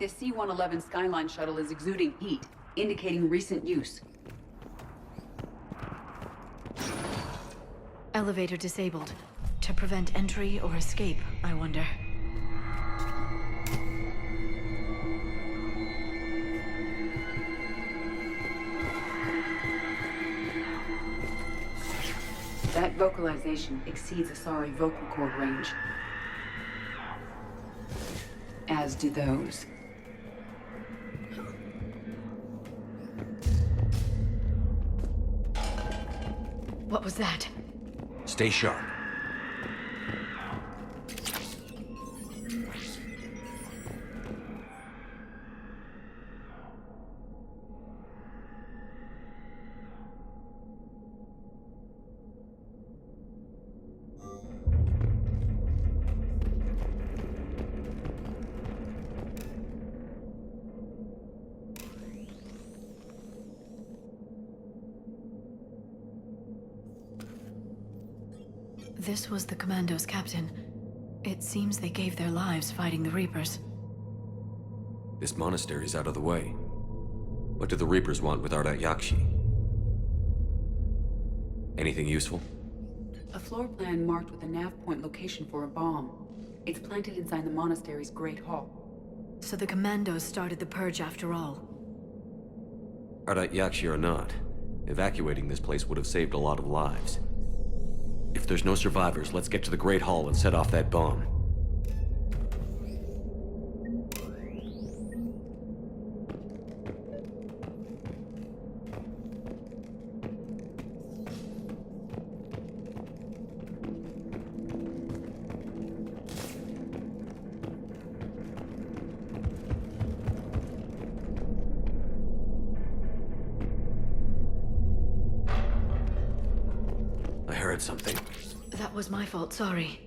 This C-111 Skyline shuttle is exuding heat, indicating recent use. Elevator disabled. To prevent entry or escape, I wonder. That vocalization exceeds Asari vocal cord range. As do those. What was that? Stay sharp. This was the Commando's captain. It seems they gave their lives fighting the Reapers. This monastery's out of the way. What do the Reapers want with Ardat-Yakshi? Anything useful? A floor plan marked with a nav point location for a bomb. It's planted inside the monastery's Great Hall. So the Commandos started the purge after all. Ardat-Yakshi or not, evacuating this place would have saved a lot of lives. If there's no survivors, let's get to the Great Hall and set off that bomb. I heard something. That was my fault, sorry.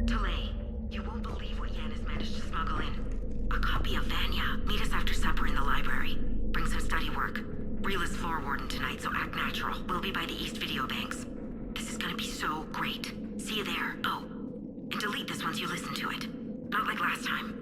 Delay. You won't believe what Yan has managed to smuggle in. A copy of Vanya. Meet us after supper in the library. Bring some study work. Real is floor warden tonight, so act natural. We'll be by the East Video Banks. This is gonna be so great. See you there. Oh, and delete this once you listen to it. Not like last time.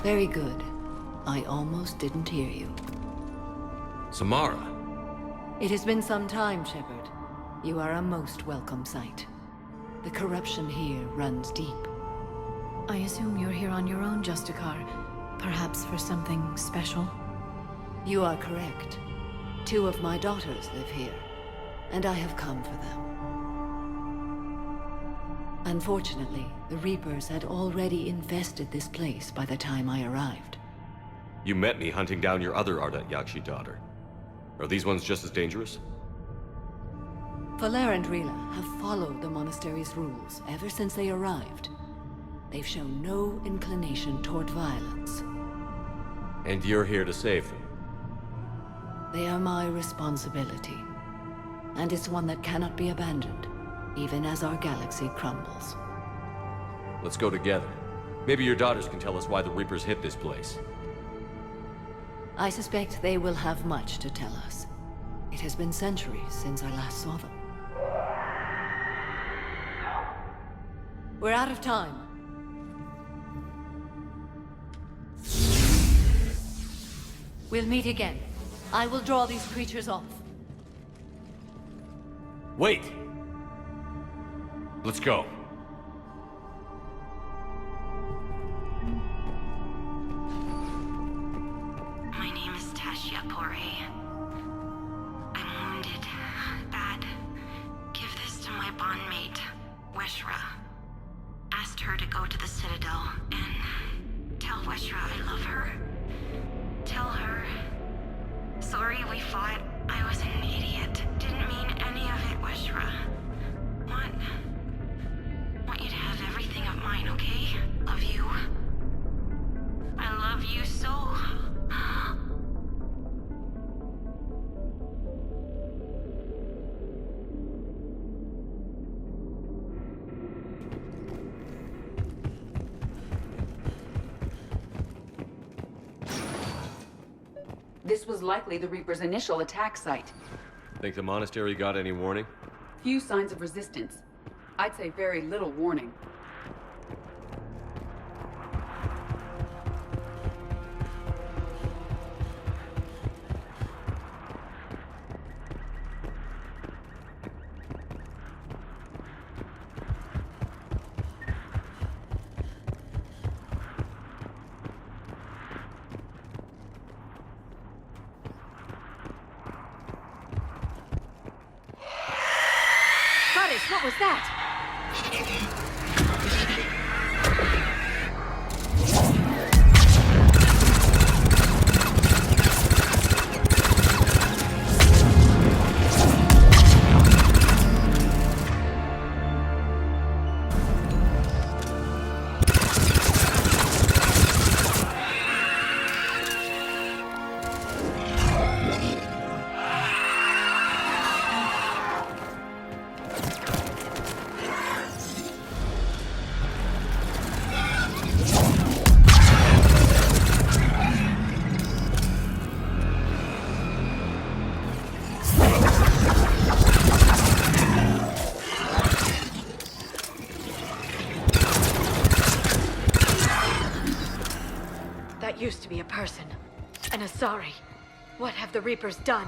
Very good. I almost didn't hear you. Samara! It has been some time, Shepard. You are a most welcome sight. The corruption here runs deep. I assume you're here on your own, Justicar. Perhaps for something special? You are correct. 2 of my daughters live here, and I have come for them. Unfortunately, the Reapers had already infested this place by the time I arrived. You met me hunting down your other Ardat-Yakshi daughter. Are these ones just as dangerous? Valer and Rila have followed the monastery's rules ever since they arrived. They've shown no inclination toward violence. And you're here to save them? They are my responsibility, and it's one that cannot be abandoned, even as our galaxy crumbles. Let's go together. Maybe your daughters can tell us why the Reapers hit this place. I suspect they will have much to tell us. It has been centuries since I last saw them. We're out of time. We'll meet again. I will draw these creatures off. Wait! Let's go. My name is Tashia Poré. I'm wounded. Bad. Give this to my bondmate, Weshra. Asked her to go to the Citadel and tell Weshra I love her. Tell her. Sorry we fought. I was an idiot. Didn't mean any of it, Weshra. Want you to have everything of mine, okay? Love you. I love you so. This was likely the Reaper's initial attack site. Think the monastery got any warning? Few signs of resistance. I'd say very little warning. What was that? That used to be a person. An Asari. What have the Reapers done?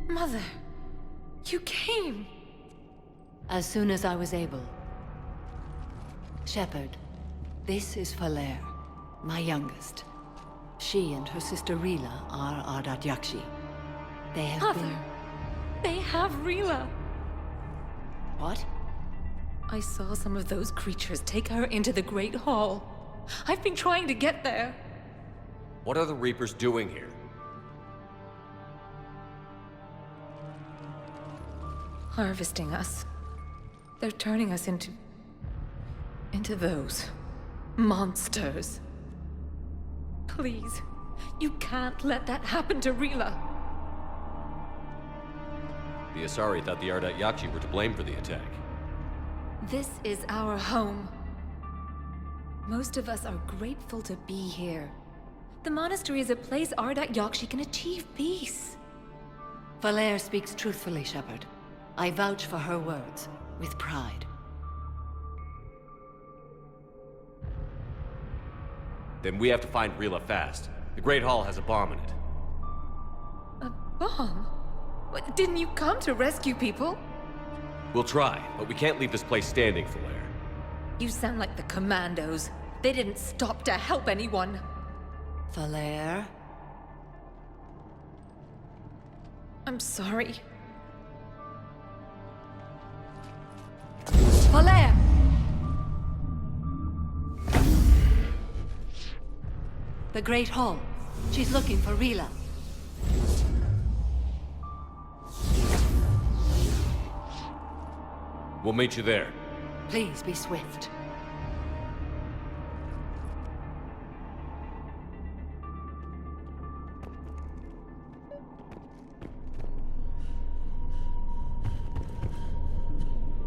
Mother, you came. As soon as I was able. Shepard, this is Falere, my youngest. She and her sister Rila are Ardat-Yakshi. They have Mother, been... they have Rila. What? I saw some of those creatures take her into the Great Hall. I've been trying to get there. What are the Reapers doing here? Harvesting us. They're turning us into those monsters. Please, you can't let that happen to Rila. The Asari thought the Ardat-Yakshi were to blame for the attack. This is our home. Most of us are grateful to be here. The monastery is a place Ardat-Yakshi can achieve peace. Falere speaks truthfully, Shepard. I vouch for her words, with pride. Then we have to find Rila fast. The Great Hall has a bomb in it. A bomb? What, didn't you come to rescue people? We'll try, but we can't leave this place standing, Falere. You sound like the Commandos. They didn't stop to help anyone. Falere? I'm sorry. Falere! The Great Hall. She's looking for Rila. We'll meet you there. Please be swift.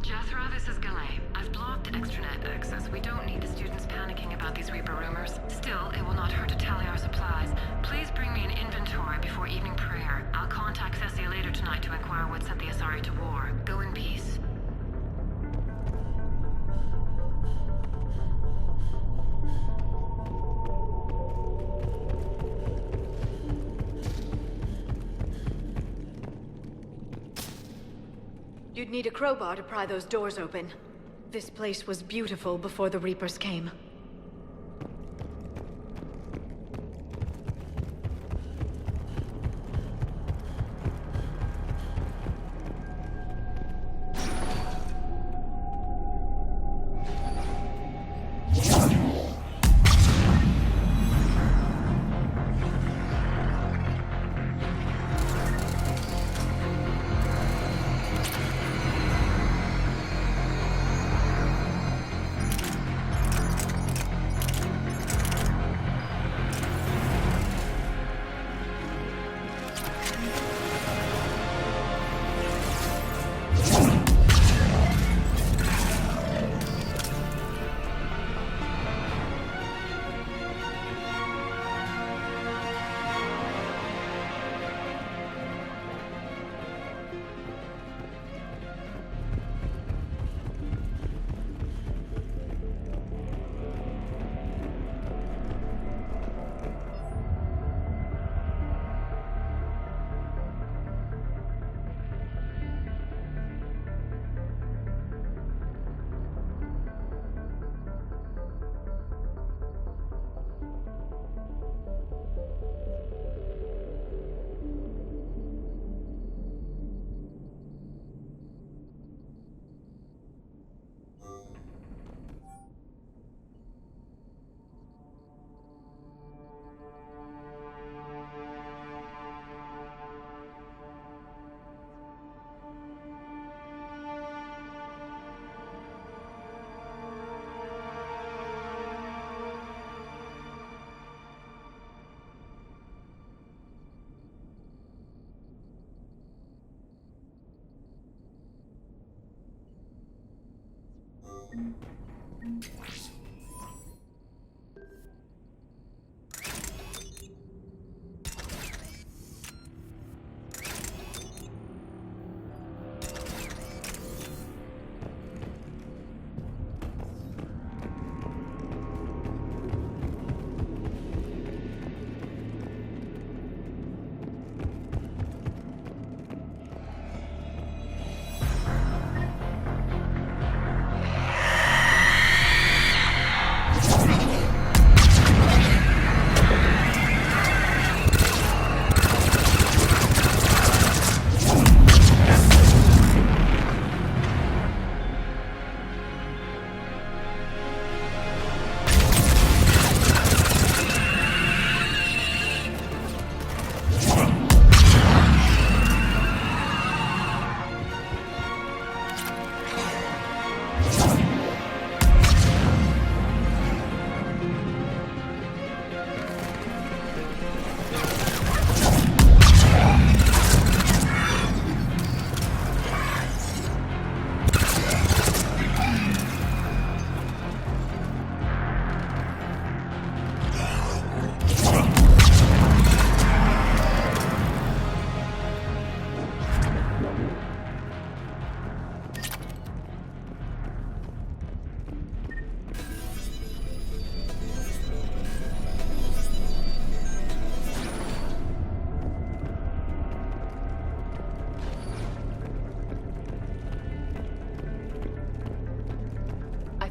Jethro, this is Galay. don't need the students panicking about these Reaper rumors. Still, it will not hurt to tally our supplies. Please bring me an inventory before evening prayer. I'll contact Cessia later tonight to inquire what set the Asari to war. Go in peace. You'd need a crowbar to pry those doors open. This place was beautiful before the Reapers came.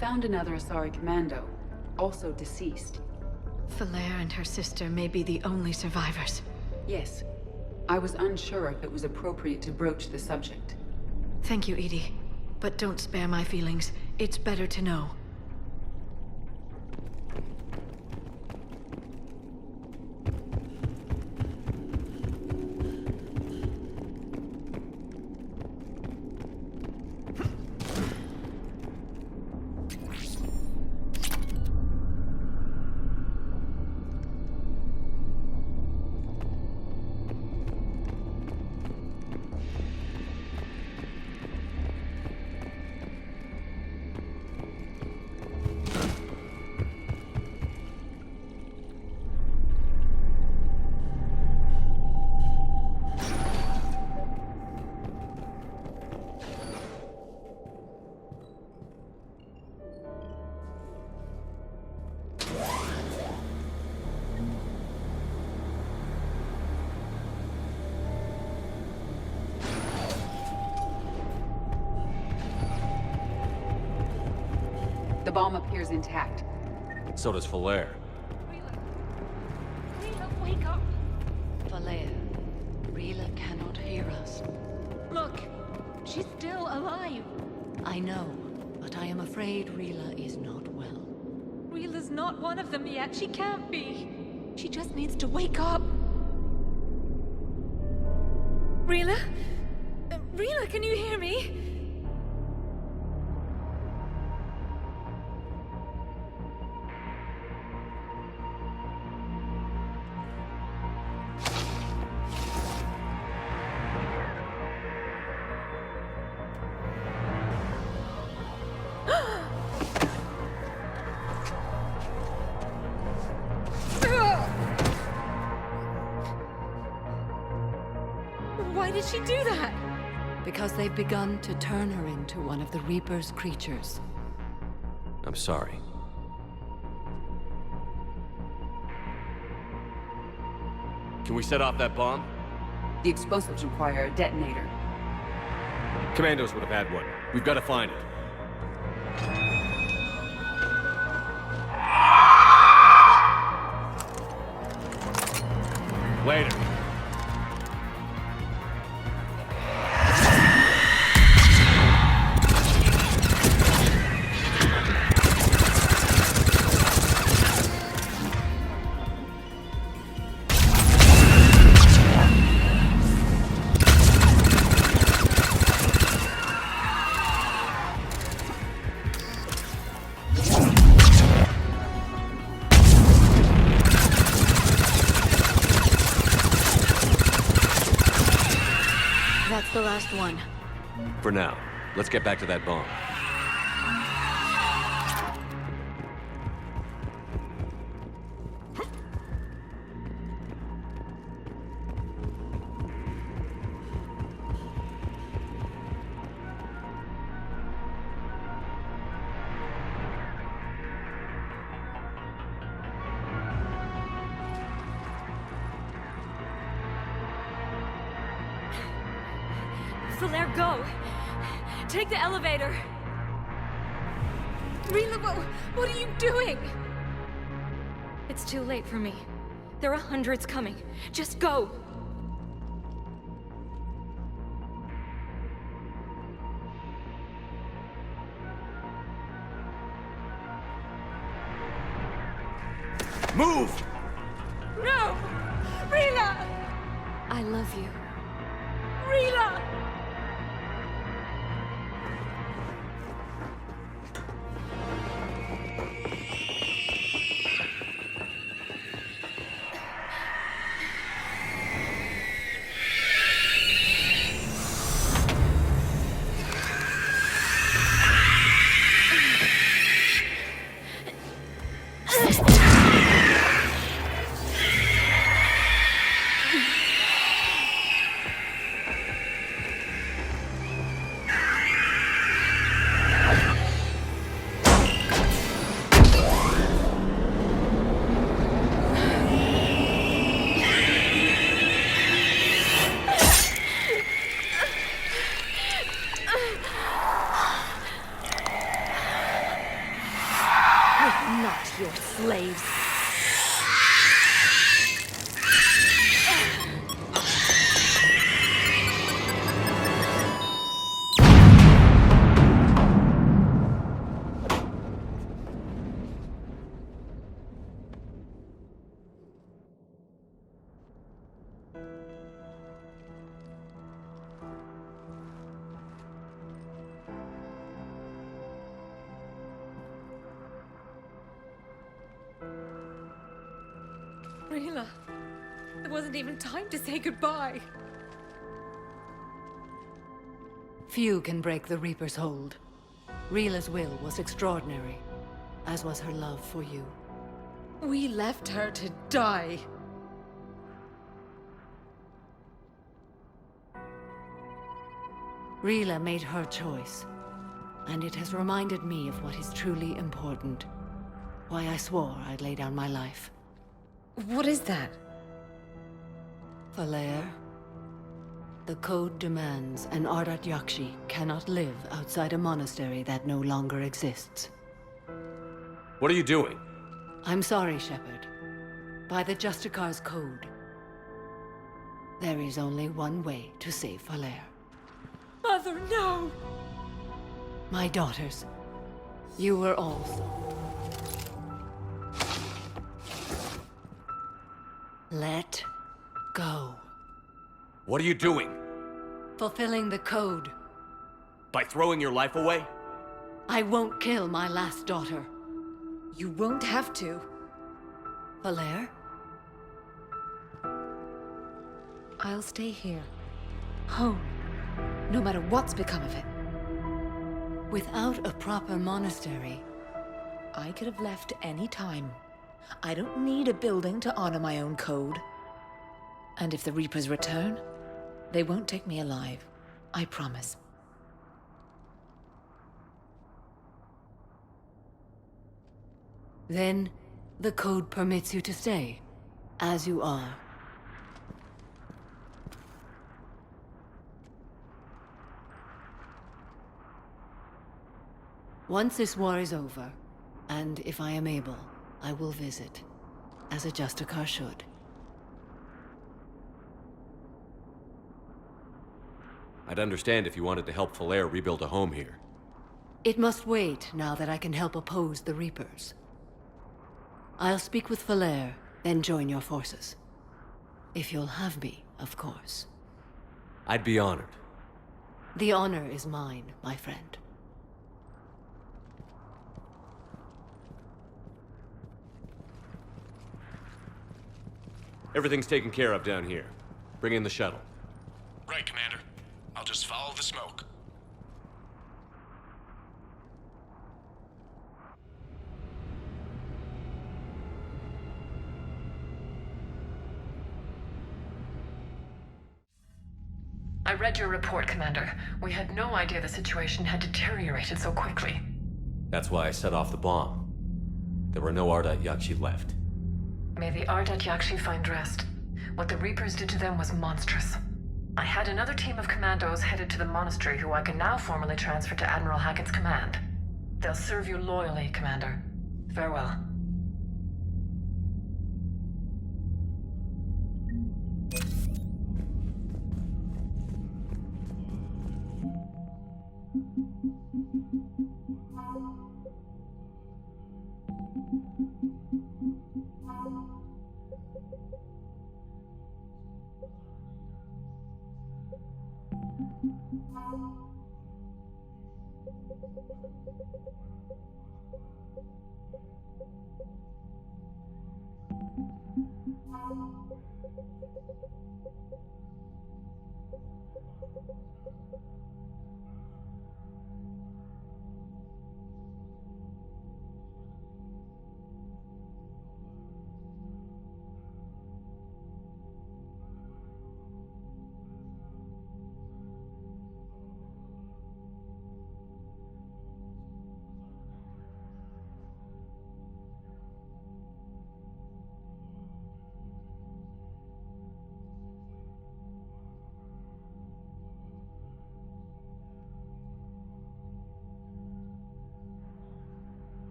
Found another Asari commando, also deceased. Falaire and her sister may be the only survivors. Yes. I was unsure if it was appropriate to broach the subject. Thank you, Edie. But don't spare my feelings. It's better to know. bomb appears intact. So does Falaire. Rila, wake up! Falaire, Rila cannot hear us. Look, she's still alive. I know, but I am afraid Rila is not well. Rila's not one of them yet. She can't be. She just needs to wake up. Rila? Rila, can you hear me? Why did she do that? Because they've begun to turn her into one of the Reaper's creatures. I'm sorry. Can we set off that bomb? The explosives require a detonator. Commandos would have had one. We've got to find it. Later. That's the last one. For now, let's get back to that bomb. Falaire, go! Take the elevator! Rila, what are you doing? It's too late for me. There are hundreds coming. Just go! Move! No! Rila! I love you. Rila! Not your slaves. Rila, there wasn't even time to say goodbye. Few can break the Reaper's hold. Rila's will was extraordinary, as was her love for you. We left her to die. Rila made her choice, and it has reminded me of what is truly important. Why I swore I'd lay down my life. What is that? Falaire, the code demands an Ardat-Yakshi cannot live outside a monastery that no longer exists. What are you doing? I'm sorry, Shepard. By the Justicar's code, there is only one way to save Valere. Mother, no! My daughters, you were also. Let go. What are you doing? Fulfilling the code. By throwing your life away? I won't kill my last daughter. You won't have to. Valere? I'll stay here. Home. No matter what's become of it. Without a proper monastery, I could have left any time. I don't need a building to honor my own code. And if the Reapers return, they won't take me alive. I promise. then the code permits you to stay, as you are. Once this war is over, and if I am able, I will visit, as a Justicar should. I'd understand if you wanted to help Valere rebuild a home here. It must wait now that I can help oppose the Reapers. I'll speak with Valere, then join your forces. If you'll have me, of course. I'd be honored. The honor is mine, my friend. Everything's taken care of down here. Bring in the shuttle. Right, Commander. I'll just follow the smoke. I read your report, Commander. We had no idea the situation had deteriorated so quickly. That's why I set off the bomb. There were no Ardat-Yakshi left. May the Ardat-Yakshi find rest. What the Reapers did to them was monstrous. I had another team of commandos headed to the monastery who I can now formally transfer to Admiral Hackett's command. They'll serve you loyally, Commander. Farewell.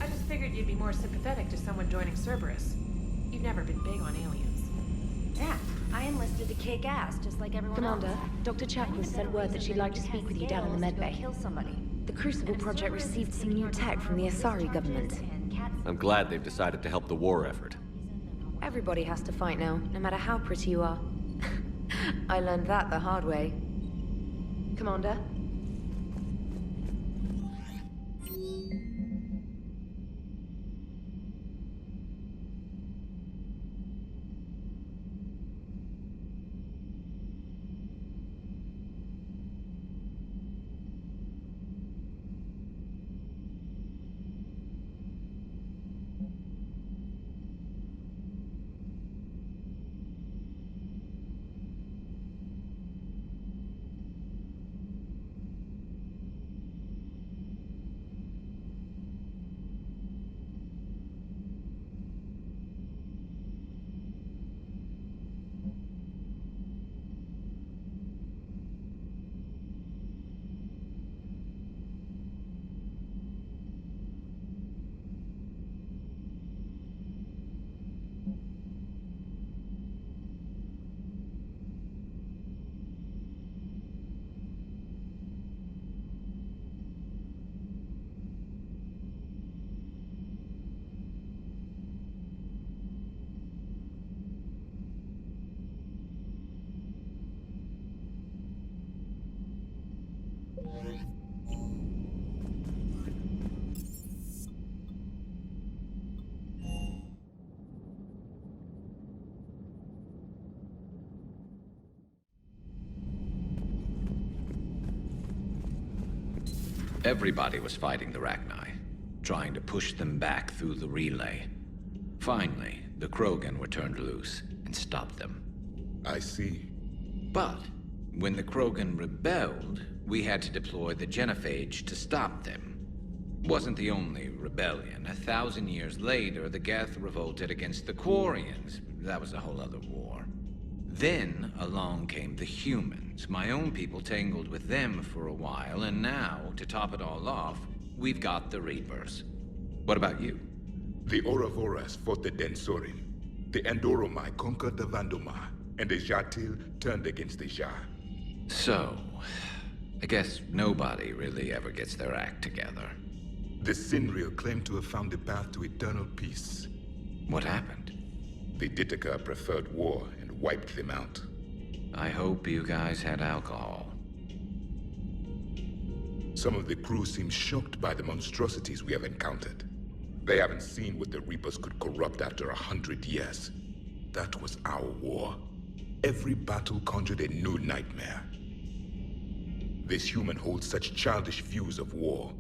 I just figured you'd be more sympathetic to someone joining Cerberus. You've never been big on aliens. Yeah, I enlisted to kick ass, just like everyone Commander, else. Dr. Chapman sent word that she'd like to speak with you down in the medbay. Kill somebody. The Crucible Project received some new tech from the Asari government. I'm glad they've decided to help the war effort. Everybody has to fight now, no matter how pretty you are. I learned that the hard way. Commander? Everybody was fighting the Rachni, trying to push them back through the relay. Finally, the Krogan were turned loose and stopped them. I see. But when the Krogan rebelled, we had to deploy the Genophage to stop them. Wasn't the only rebellion. 1,000 years later, the Geth revolted against the Quarians. That was a whole other war. Then along came the humans. My own people tangled with them for a while, and now, to top it all off, we've got the Reapers. What about you? The Ouroboros fought the Densorin. The Andoromai conquered the Vandomar, and the Jatil turned against the Jar. So, I guess nobody really ever gets their act together. The Sinriel claimed to have found the path to eternal peace. What happened? The Ditaka preferred war and wiped them out. I hope you guys had alcohol. Some of the crew seem shocked by the monstrosities we have encountered. They haven't seen what the Reapers could corrupt after 100 years. That was our war. Every battle conjured a new nightmare. This human holds such childish views of war.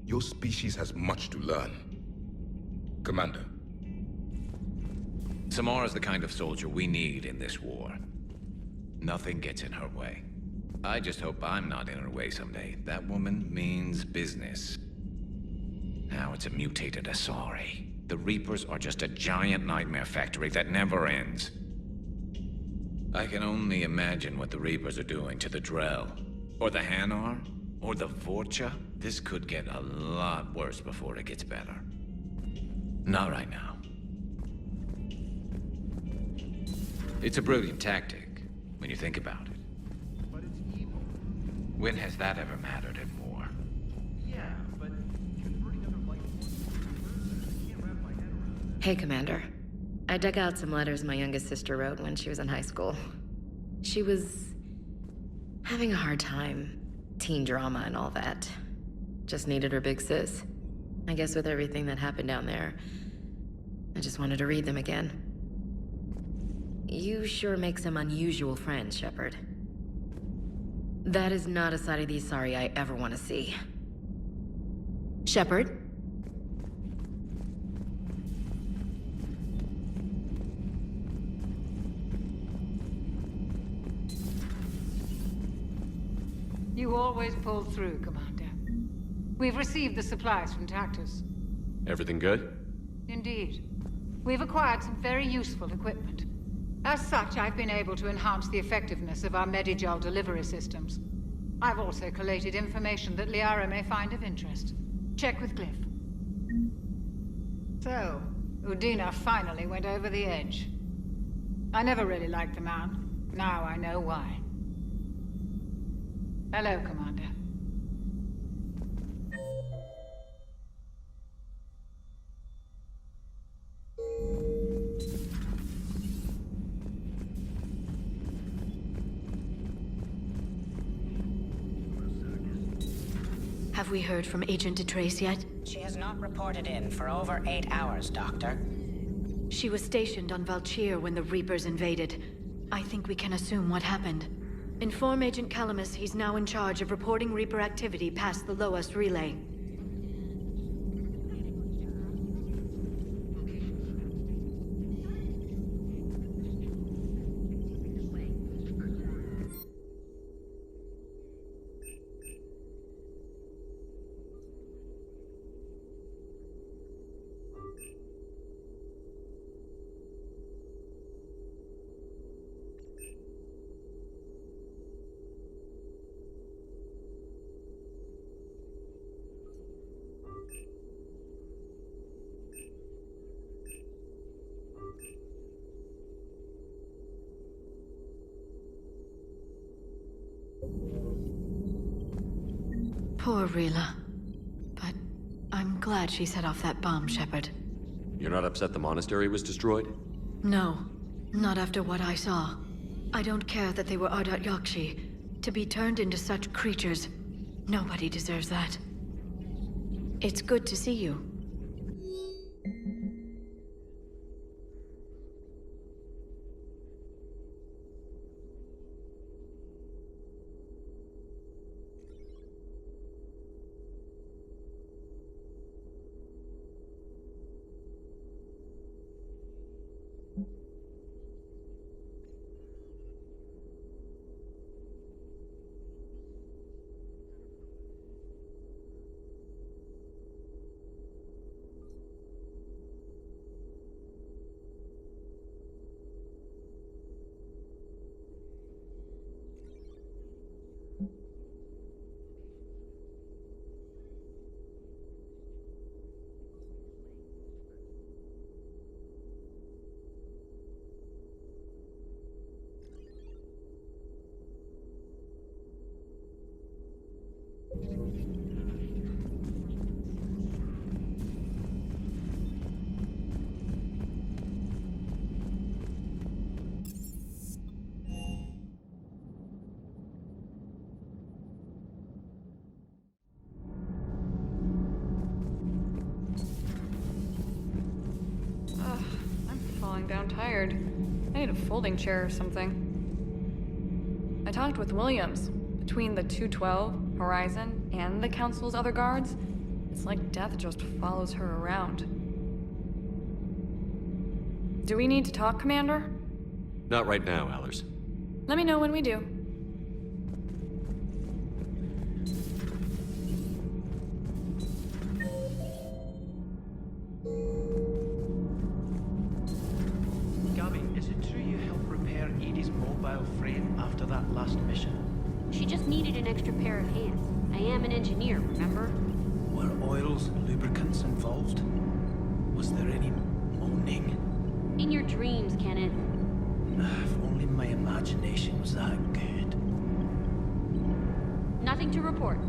Your species has much to learn. Commander. Samara's the kind of soldier we need in this war. Nothing gets in her way. I just hope I'm not in her way someday. That woman means business. Now it's a mutated Asari. The Reapers are just a giant nightmare factory that never ends. I can only imagine what the Reapers are doing to the Drell. Or the Hanar. Or the Vorcha. This could get a lot worse before it gets better. Not right now. It's a brilliant tactic, when you think about it. But it's evil. When has that ever mattered in war? Yeah, but converting other life forms into reapers, I can't wrap my head around. Hey, Commander. I dug out some letters my youngest sister wrote when she was in high school. She was having a hard time. Teen drama and all that. Just needed her big sis. I guess with everything that happened down there, I just wanted to read them again. You sure make some unusual friends, Shepard. That is not a side of the Asari I ever want to see. Shepard? You always pull through, Commander. We've received the supplies from Tactus. Everything good? Indeed. We've acquired some very useful equipment. As such, I've been able to enhance the effectiveness of our Medigel delivery systems. I've also collated information that Liara may find of interest. Check with Glyph. So, Udina finally went over the edge. I never really liked the man. Now I know why. Hello, Commander. Have we heard from Agent DeTrace yet? She has not reported in for over 8 hours, Doctor. She was stationed on Valchir when the Reapers invaded. I think we can assume what happened. Inform Agent Calamus he's now in charge of reporting Reaper activity past the Loas relay. Poor Rila. But I'm glad she set off that bomb, Shepard. You're not upset the monastery was destroyed? No, not after what I saw. I don't care that they were Ardat-Yakshi. To be turned into such creatures, nobody deserves that. It's good to see you. lying down tired. I need a folding chair or something. I talked with Williams. Between the 212, Horizon, and the Council's other guards, it's like death just follows her around. Do we need to talk, Commander? Not right now, Allers. Let me know when we do. Gabby, is it true you helped repair Edie's mobile frame after that last mission? She just needed an extra pair of hands. I am an engineer, remember? Were oils and lubricants involved? Was there any moaning? In your dreams, Kenneth. If only my imagination was that good. Nothing to report.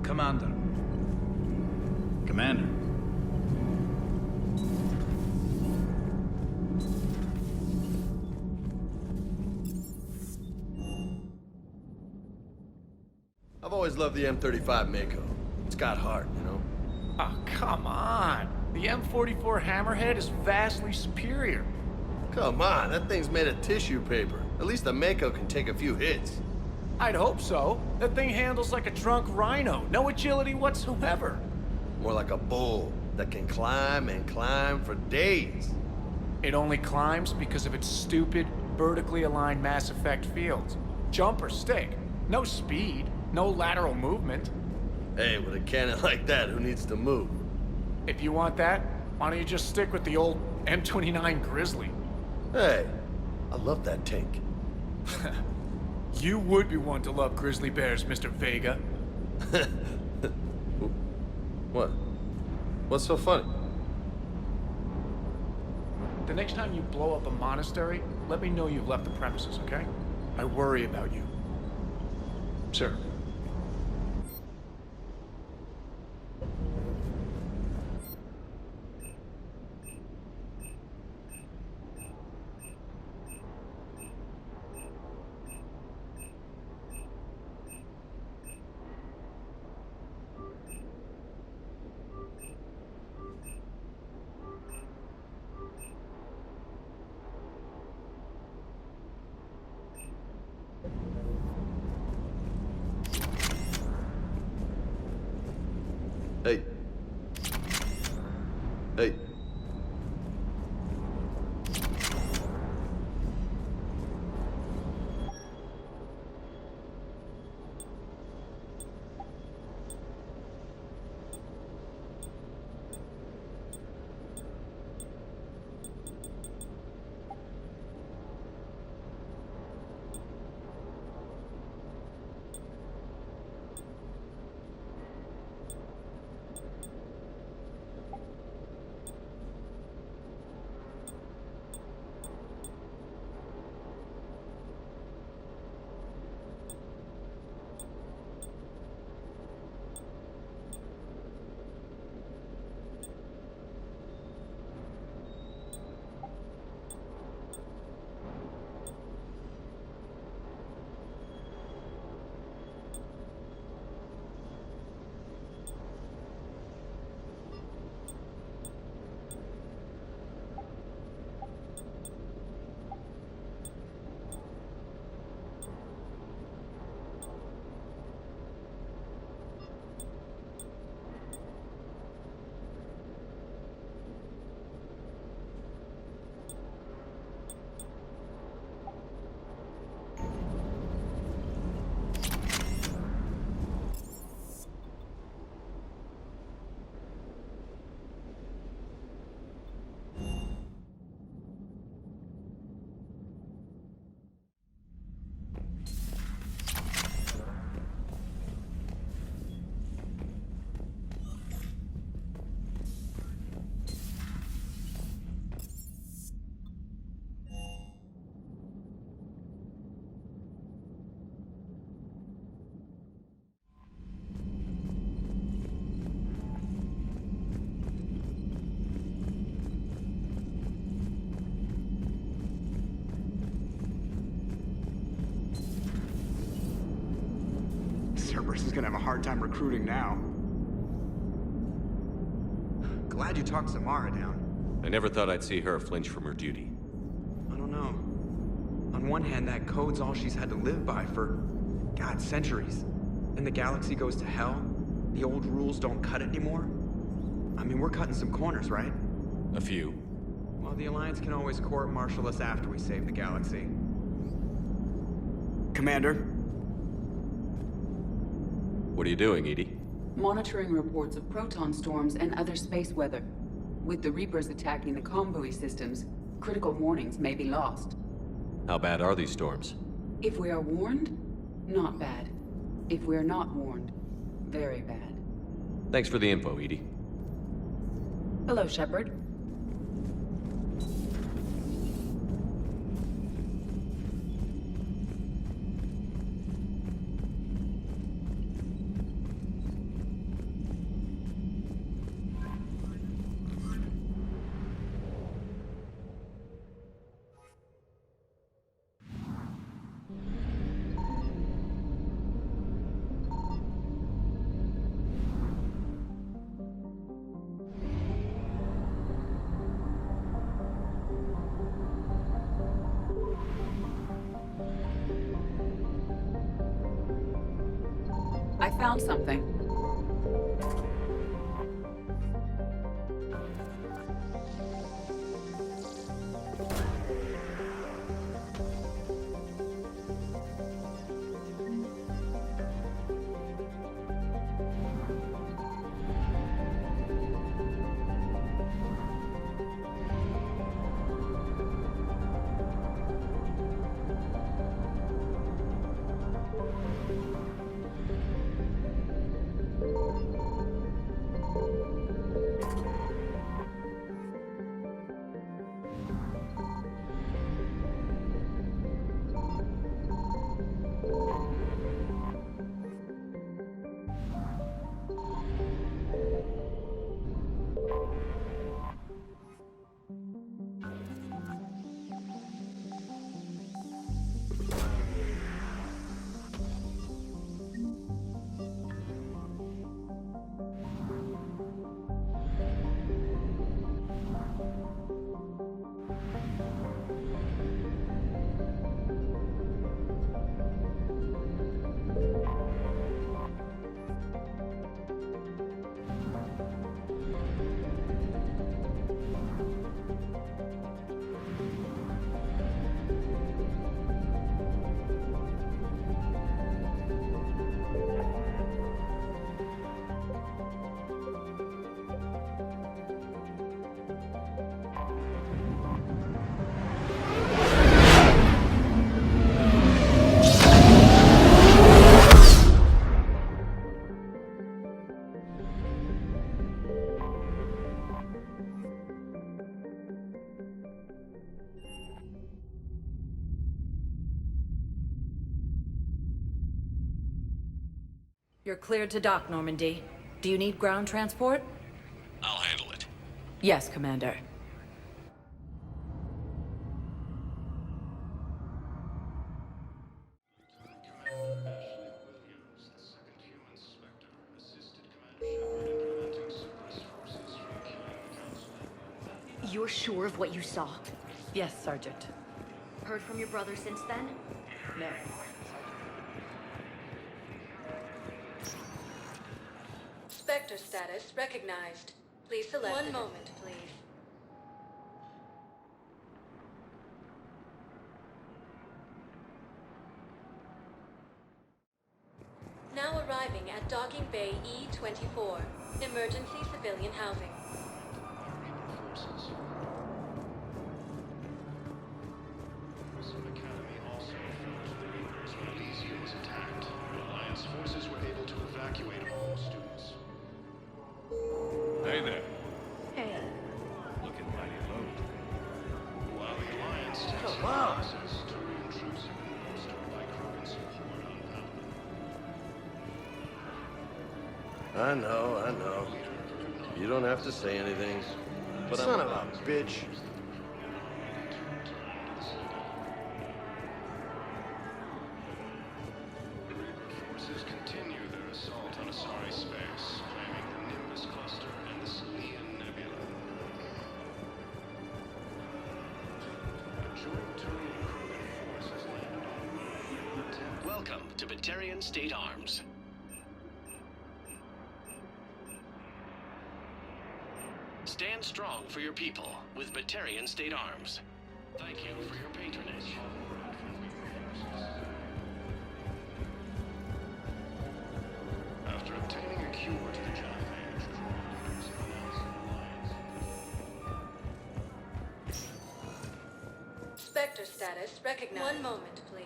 Commander. Commander. I've always loved the M35 Mako. It's got heart, you know? Oh, come on. The M44 Hammerhead is vastly superior. Come on, that thing's made of tissue paper. At least the Mako can take a few hits. I'd hope so. That thing handles like a drunk rhino. No agility whatsoever. More like a bull that can climb and climb for days. It only climbs because of its stupid, vertically aligned Mass Effect fields. Jump or stick. No speed. No lateral movement. Hey, with a cannon like that, who needs to move? If you want that, why don't you just stick with the old M29 Grizzly? Hey, I love that tank. You would be one to love grizzly bears, Mr. Vega. What? What's so funny? The next time you blow up a monastery, let me know you've left the premises, okay? I worry about you. Sir. Hey. Hey. Cerberus is gonna have a hard time recruiting now. Glad you talked Samara down. I never thought I'd see her flinch from her duty. I don't know. On one hand, that code's all she's had to live by for, God, centuries. And the galaxy goes to hell. The old rules don't cut it anymore. I mean, we're cutting some corners, right? A few. Well, the Alliance can always court-martial us after we save the galaxy. Commander? What are you doing, Edie? Monitoring reports of proton storms and other space weather. With the Reapers attacking the convoy systems, critical warnings may be lost. How bad are these storms? If we are warned, not bad. If we are not warned, very bad. Thanks for the info, Edie. Hello, Shepard. I found something. You're cleared to dock, Normandy. Do you need ground transport? I'll handle it. Yes, Commander. You're sure of what you saw? Yes, Sergeant. Heard from your brother since then? No. Spectre status recognized. Please select. One moment, please. Now arriving at Docking Bay E-24. Emergency civilian housing. Forces were able to evacuate all students. Hey there. Hey. Looking mighty low. While the Alliance tests access to intrusive and bolstered by Krogan's support on Palace. I know. You don't have to say anything. But Son of a bitch. Forces continue their assault on Asari space, claiming the Nimbus cluster and the Salian Nebula. Welcome to Batarian State Arms. Stand strong for your people with Batarian State Arms. Thank you for your patronage. After obtaining a cure to the genophage, Spectre status recognized. One moment, please.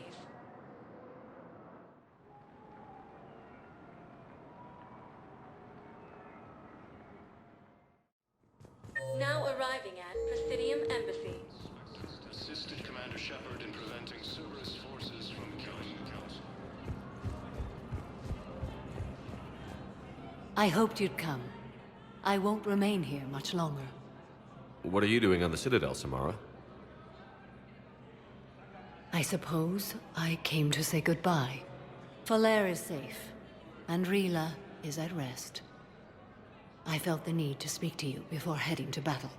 Now arriving at Presidium Embassy. assisted Commander Shepard in preventing Cerberus forces from killing the Council. I hoped you'd come. I won't remain here much longer. What are you doing on the Citadel, Samara? I suppose I came to say goodbye. Falair is safe, and Rila is at rest. I felt the need to speak to you before heading to battle.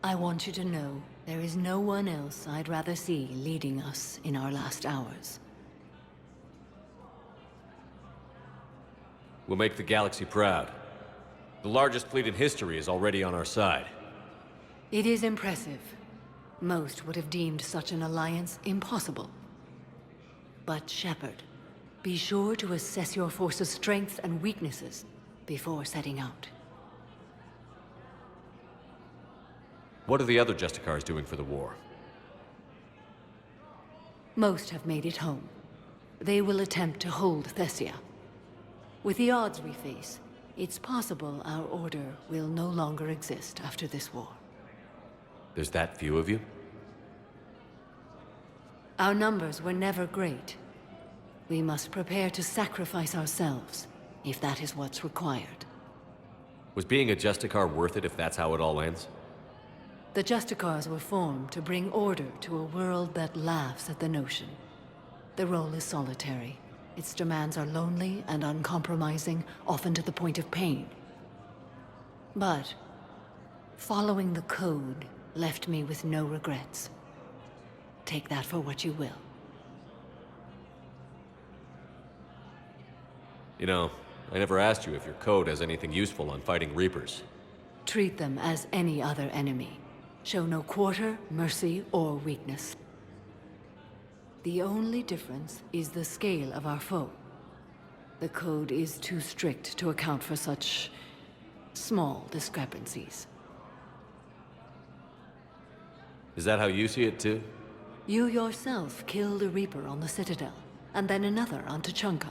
I want you to know there is no one else I'd rather see leading us in our last hours. We'll make the galaxy proud. The largest fleet in history is already on our side. It is impressive. Most would have deemed such an alliance impossible. But Shepard, be sure to assess your force's strengths and weaknesses before setting out. What are the other Justicars doing for the war? Most have made it home. They will attempt to hold Thessia. With the odds we face, it's possible our order will no longer exist after this war. There's that few of you? Our numbers were never great. We must prepare to sacrifice ourselves, if that is what's required. Was being a Justicar worth it if that's how it all ends? The Justicars were formed to bring order to a world that laughs at the notion. The role is solitary. Its demands are lonely and uncompromising, often to the point of pain. But following the code left me with no regrets. Take that for what you will. You know, I never asked you if your code has anything useful on fighting Reapers. Treat them as any other enemy. Show no quarter, mercy, or weakness. The only difference is the scale of our foe. The code is too strict to account for such small discrepancies. Is that how you see it too? You yourself killed a Reaper on the Citadel, and then another on Tuchanka.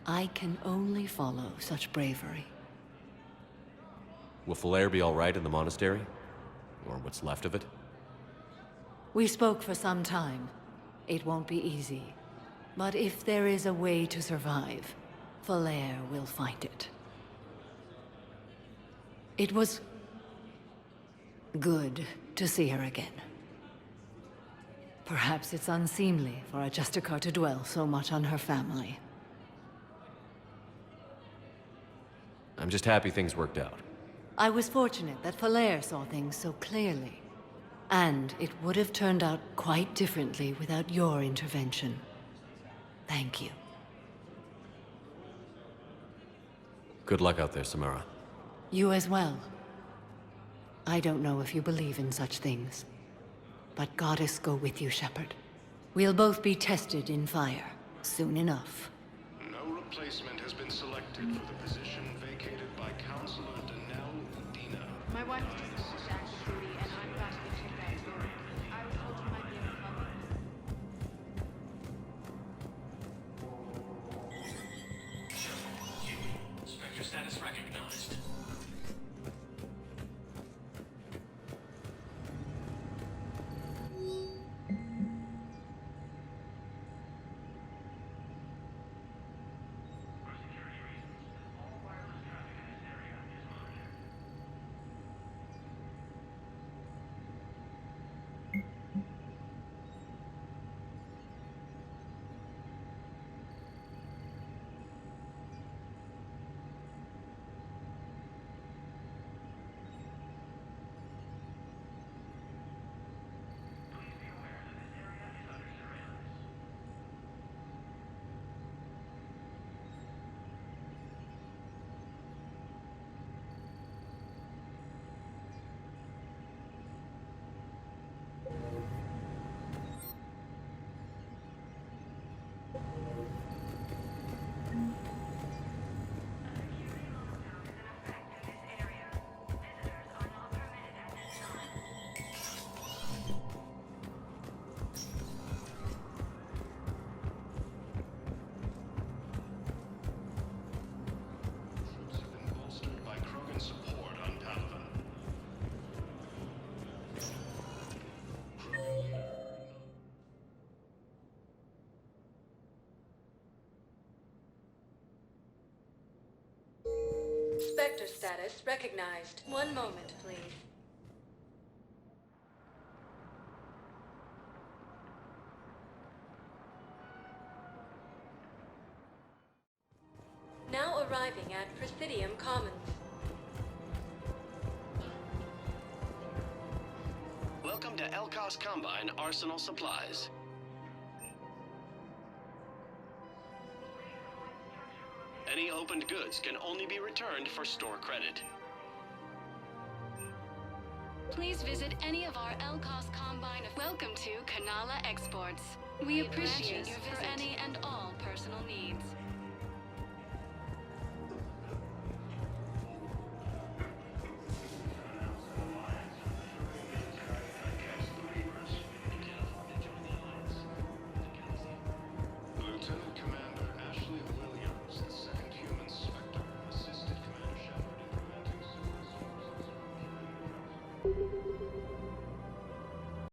I can only follow such bravery. Will Falair be all right in the monastery? Or what's left of it? We spoke for some time. It won't be easy. But if there is a way to survive, Falair will find it. It was good to see her again. Perhaps it's unseemly for a Justicar to dwell so much on her family. I'm just happy things worked out. I was fortunate that Falair saw things so clearly. And it would have turned out quite differently without your intervention. Thank you. Good luck out there, Samara. You as well. I don't know if you believe in such things, but Goddess go with you, Shepard. We'll both be tested in fire, soon enough. No replacement has been selected for the position vacated by Counselor Danelle Dina. My wife is just on active duty, and I'm back to the bed. I was told you might be able to help me. Spectre status recognized. Spectre status recognized. One moment, please. Now arriving at Presidium Commons. Welcome to Elkos Combine Arsenal Supplies. Any opened goods can only be returned for store credit. Please visit any of our Elkos Combine. Welcome to Kanala Exports. We appreciate your visit for any and all personal needs. Lieutenant Commander Ashley Williams, the second human Spectre, assisted Commander Shepard in preventing